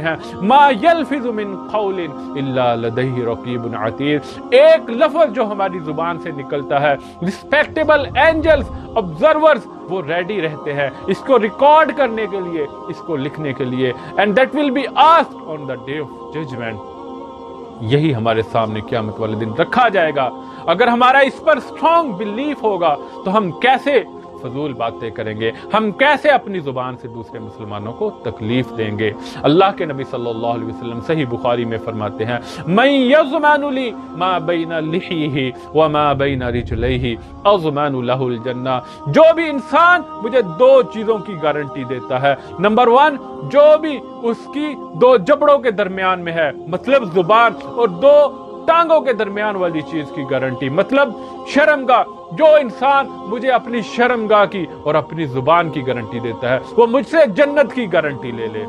ہیں ما یلفظ من قول الا لدیہ رقیب عتید، ایک لفظ جو ہماری زبان سے نکلتا ہے رسپیکٹیبل اینجلز آبزرورز وہ ریڈی رہتے ہیں اس کو ریکارڈ کرنے کے لیے، اس کو لکھنے کے لیے، and that will be asked on the day of judgement, یہی ہمارے سامنے قیامت والے دن رکھا جائے گا۔ اگر ہمارا اس پر اسٹرانگ بلیف ہوگا تو ہم کیسے فضول باتیں کریں گے، ہم کیسے اپنی زبان سے دوسرے مسلمانوں کو تکلیف دیں گے۔ اللہ کے نبی صلی اللہ علیہ وسلم صحیح بخاری میں فرماتے ہیں من یضمن لی ما بین لحیہ وما بین رجلیہ اضمن لہ الجنہ، جو بھی انسان مجھے دو چیزوں کی گارنٹی دیتا ہے، نمبر 1 جو بھی اس کی دو جبڑوں کے درمیان میں ہے، مطلب زبان، اور 2 ٹانگوں کے درمیان والی چیز کی گارنٹی مطلب شرمگاہ، جو انسان مجھے اپنی شرمگاہ کی اور اپنی زبان کی گارنٹی دیتا ہے وہ مجھ سے جنت کی گارنٹی لے لے۔